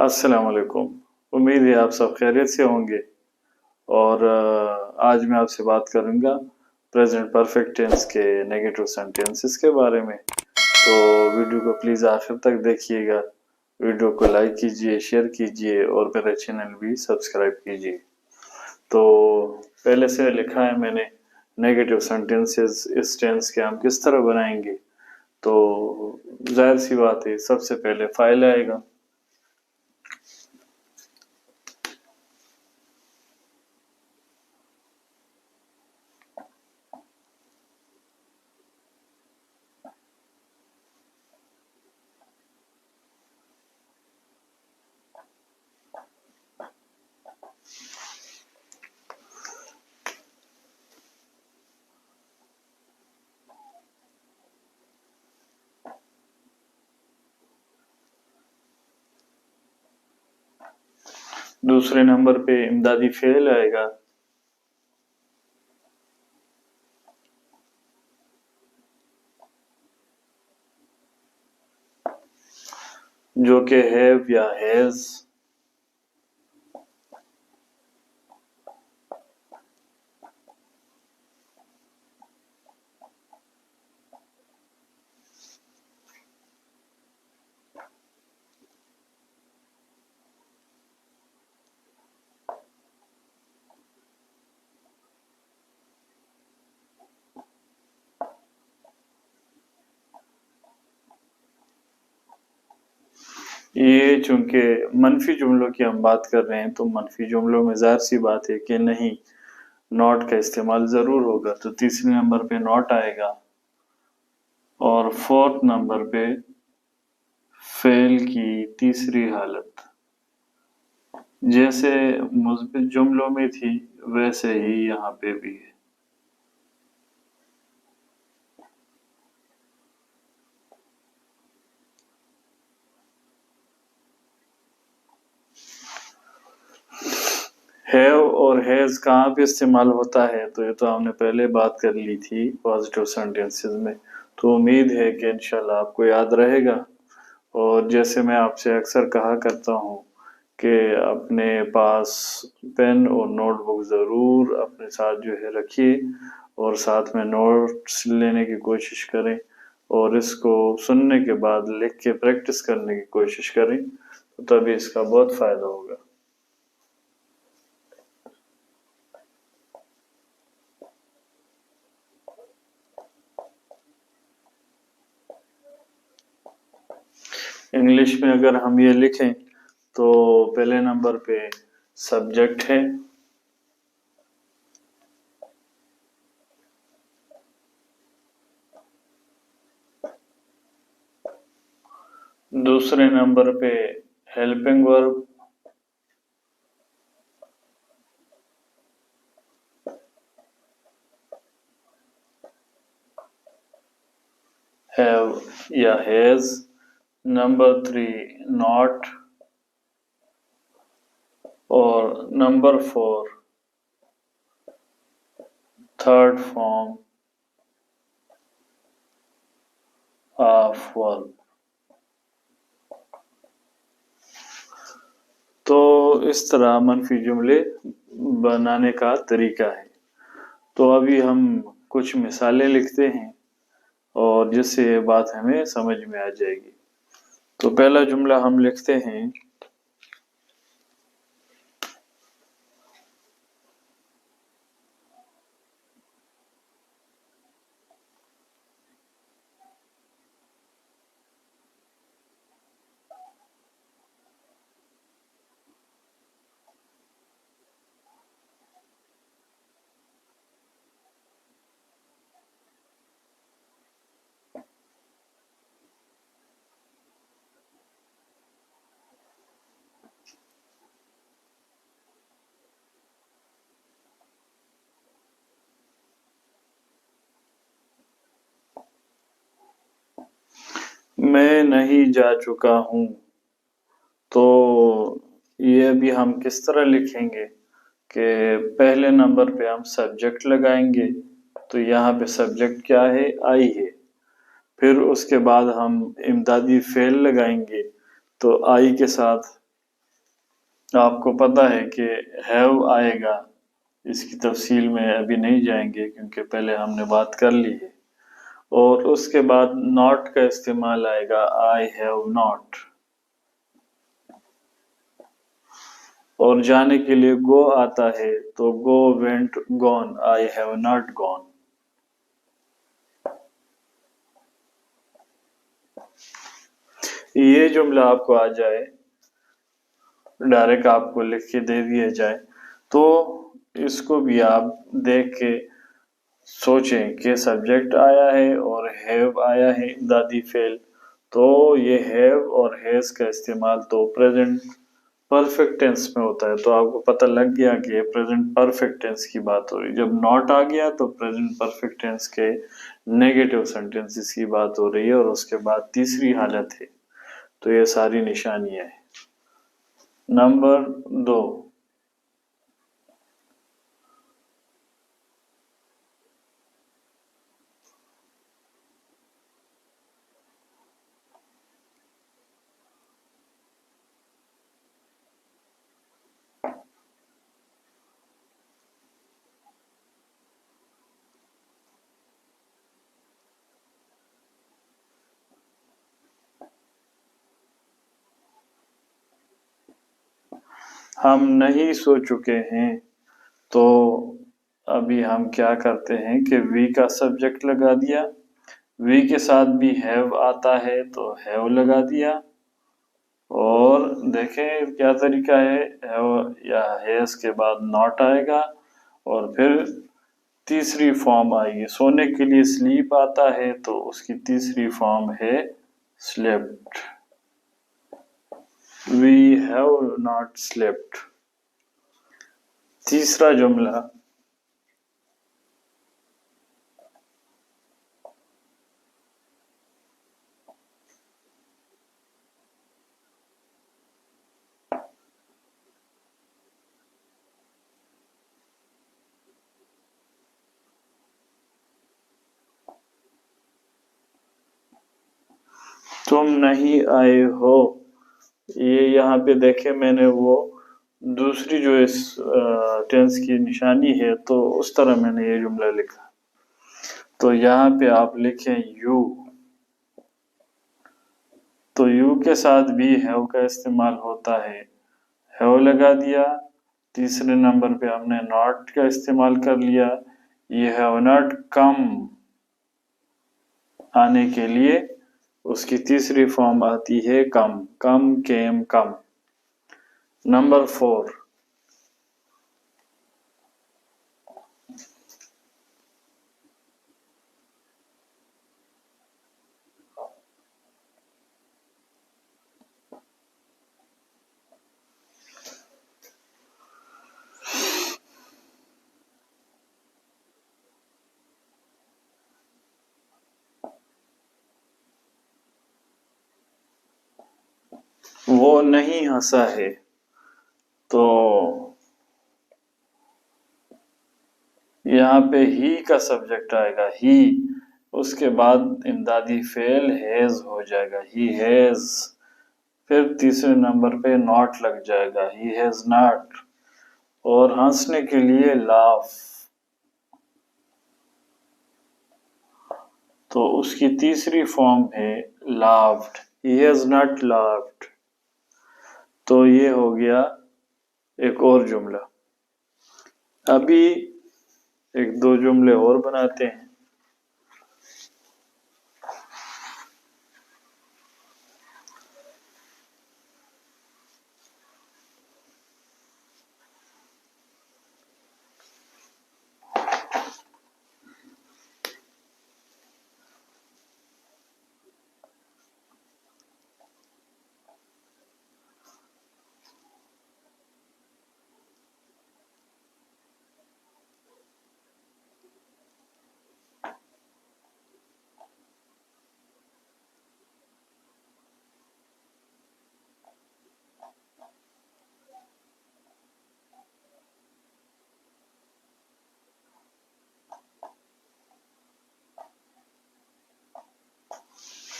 अस्सलाम वालेकुम। उम्मीद है आप सब खैरियत से होंगे। और आज मैं आपसे बात करूंगा प्रेजेंट परफेक्ट टेंस के नेगेटिव सेंटेंसेस के बारे में। तो वीडियो को प्लीज़ आखिर तक देखिएगा। वीडियो को लाइक कीजिए, शेयर कीजिए और मेरा चैनल भी सब्सक्राइब कीजिए। तो पहले से लिखा है मैंने नेगेटिव सेंटेंसेस इस टेंस के हम किस तरह बनाएंगे। तो जाहिर सी बात है, सबसे पहले फाइल आएगा। दूसरे नंबर पे इमदादी फेल आएगा, जो कि हैव या हैज। ये चूंकि मनफी जुमलों की हम बात कर रहे हैं, तो मनफी जुमलों में जाहिर सी बात है कि नहीं, नॉट का इस्तेमाल ज़रूर होगा। तो तीसरे नंबर पे नॉट आएगा और फोर्थ नंबर पे फेल की तीसरी हालत जैसे मुस्बित जुमलों में थी वैसे ही यहाँ पे भी है। हैव और हैज कहाँ पे इस्तेमाल होता है, तो ये तो हमने पहले बात कर ली थी पॉजिटिव सेंटेंसेस में। तो उम्मीद है कि इंशाल्लाह आपको याद रहेगा। और जैसे मैं आपसे अक्सर कहा करता हूँ कि अपने पास पेन और नोटबुक ज़रूर अपने साथ जो है रखिए और साथ में नोट्स लेने की कोशिश करें और इसको सुनने के बाद लिख के प्रैक्टिस करने की कोशिश करें, तो तभी इसका बहुत फ़ायदा होगा। इंग्लिश में अगर हम ये लिखें तो पहले नंबर पे सब्जेक्ट है, दूसरे नंबर पे हेल्पिंग वर्ब, हैव या हैज, नंबर 3 नॉट और number 4 third form of verb. तो इस तरह मनफी जुमले बनाने का तरीका है। तो अभी हम कुछ मिसालें लिखते हैं और जिससे ये बात हमें समझ में आ जाएगी। तो पहला जुमला हम लिखते हैं, मैं नहीं जा चुका हूँ। तो ये अभी हम किस तरह लिखेंगे कि पहले नंबर पे हम सब्जेक्ट लगाएंगे। तो यहाँ पे सब्जेक्ट क्या है, आई है। फिर उसके बाद हम इमदादी फेल लगाएंगे, तो आई के साथ آپ کو پتہ ہے کہ ہیو آئے گا، اس کی تفصیل میں ابھی نہیں جائیں گے کیونکہ پہلے ہم نے بات کر لی ہے، اور اس کے بعد ناٹ کا استعمال آئے گا، آئی ہیو ناٹ، اور جانے کے لیے گو آتا ہے تو go went gone, I have not gone. یہ جملہ آپ کو آ جائے، ڈائریکٹ آپ کو لکھ کے دے دیا جائے، تو اس کو بھی آپ دیکھ کے سوچیں کہ سبجیکٹ آیا ہے اور ہیو آیا ہے امدادی فعل، تو یہ ہیو اور ہیز کا استعمال تو پریزنٹ پرفیکٹ ٹینس میں ہوتا ہے، تو آپ کو پتہ لگ گیا کہ یہ پریزنٹ پرفیکٹ ٹینس کی بات ہو رہی ہے۔ جب ناٹ آ گیا تو پریزنٹ پرفیکٹ ٹینس کے نیگیٹو سینٹینسز کی بات ہو رہی ہے، اور اس کے بعد تیسری حالت ہے، تو یہ ساری نشانیاں ہیں۔ نمبر 2، ہم نہیں سو چکے ہیں، تو ابھی ہم کیا کرتے ہیں کہ وی کا سبجیکٹ لگا دیا، وی کے ساتھ بھی ہیو آتا ہے تو ہیو لگا دیا، اور دیکھیں کیا طریقہ ہے، ہیو یا ہیز کے بعد ناٹ آئے گا، اور پھر تیسری فارم آئے گی، سونے کے لیے سلیپ آتا ہے تو اس کی تیسری فارم ہے slept, we have not slept. تیسرا جملہ، تم نہیں آئے ہو، یہ یہاں پہ دیکھیں میں نے وہ دوسری جو اس ٹینس کی نشانی ہے تو اس طرح میں نے یہ جملہ لکھا، تو یہاں پہ آپ لکھیں یو، تو یو کے ساتھ بھی ہیو کا استعمال ہوتا ہے، ہیو لگا دیا، تیسرے نمبر پہ ہم نے ناٹ کا استعمال کر لیا، یہ ہیو ناٹ کم آنے کے لیے اس کی تیسری فارم آتی ہے کم، کم کیم کم۔ نمبر 4، وہ نہیں ہنسا ہے، تو یہاں پہ ہی کا سبجیکٹ آئے گا، ہی، اس کے بعد امدادی فعل ہیز ہو جائے گا، ہی ہیز، پھر تیسرے نمبر پہ ناٹ لگ جائے گا، ہی ہیز ناٹ، اور ہنسنے کے لیے لاف، تو اس کی تیسری فارم ہے laughed, he has not laughed. تو یہ ہو گیا ایک اور جملہ۔ ابھی ایک دو جملے اور بناتے ہیں۔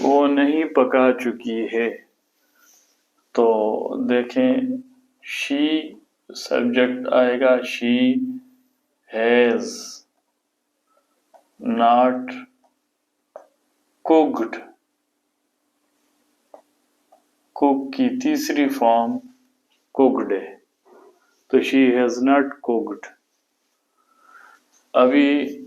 وہ نہیں پکا چکی ہے، تو دیکھیں she सब्जेक्ट आएगा she has not cooked, cook की तीसरी फॉर्म cooked है, तो she has not cooked। अभी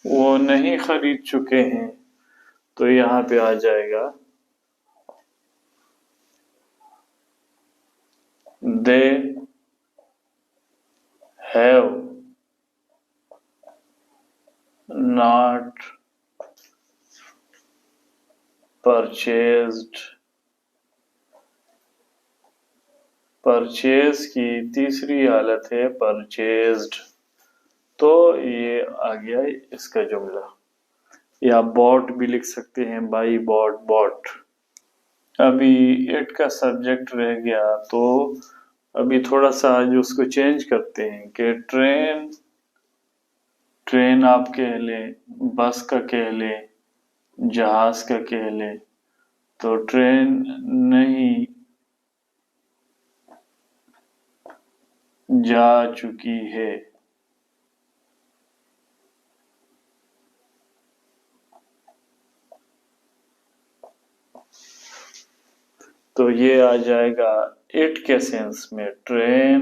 वो नहीं खरीद चुके हैं, तो यहाँ पे आ जाएगा they have not purchased। Purchase की तीसरी हालत है परचेज्ड, तो ये आ गया इसका जुमला। या बॉट भी लिख सकते हैं, बाई बॉट बॉट। अभी इट का सब्जेक्ट रह गया, तो अभी थोड़ा सा आज उसको चेंज करते हैं कि ट्रेन, ट्रेन आप कह लें, बस का कह लें, जहाज का कह लें, तो ट्रेन नहीं जा चुकी है, तो ये आ जाएगा इट के सेंस में। ट्रेन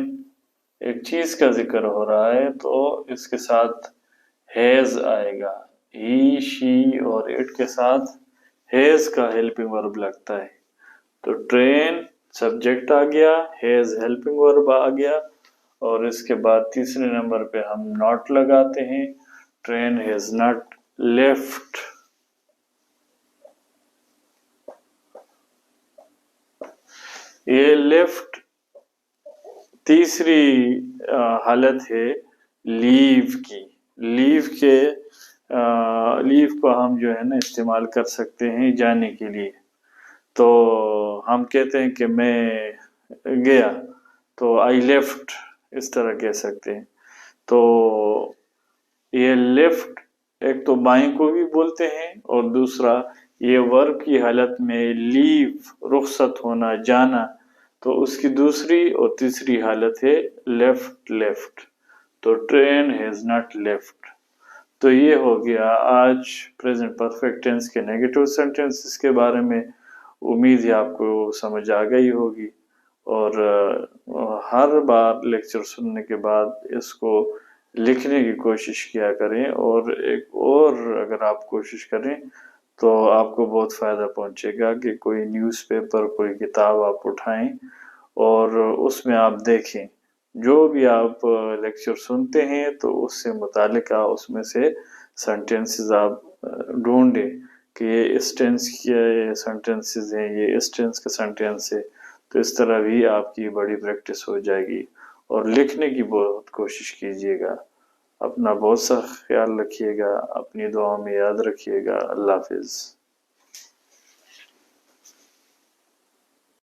एक चीज का जिक्र हो रहा है तो इसके साथ हैज आएगा, ही शी और इट के साथ हैज का हेल्पिंग वर्ब लगता है। तो ट्रेन सब्जेक्ट आ गया, हैज हेल्पिंग वर्ब आ गया, और इसके बाद तीसरे नंबर पे हम नॉट लगाते हैं। Train has not left. ये लेफ्ट तीसरी हालत है लीव की। लीव को हम जो है ना इस्तेमाल कर सकते हैं जाने के लिए। तो हम कहते हैं कि मैं गया, तो आई लेफ्ट, इस तरह कह सकते हैं। तो ये लेफ्ट एक तो बाएं को भी बोलते हैं, और दूसरा ये वर्ब की हालत में लीव, रुखसत होना, जाना, तो उसकी दूसरी और तीसरी हालत है लेफ्ट लेफ्ट। तो ट्रेन हैज नॉट लेफ्ट। तो ये हो गया आज प्रेजेंट परफेक्ट टेंस के नेगेटिव सेंटेंसेस के बारे में। उम्मीद है आपको समझ आ गई होगी, और हर बार लेक्चर सुनने के बाद इसको लिखने की कोशिश किया करें, और एक और अगर आप कोशिश करें तो आपको बहुत फ़ायदा पहुंचेगा कि कोई न्यूज़पेपर, कोई किताब आप उठाएं और उसमें आप देखें, जो भी आप लेक्चर सुनते हैं तो उससे मुतालिका उसमें से सेंटेंसेस आप ढूंढें कि ये इस टेंस के सेंटेंसेस हैं, ये इस टेंस का सेंटेंस है। तो इस तरह भी आपकी बड़ी प्रैक्टिस हो जाएगी, और लिखने की बहुत कोशिश कीजिएगा। अपना बहुत सा ख्याल रखिएगा, अपनी दुआ में याद रखिएगा। अल्लाह हाफिज़।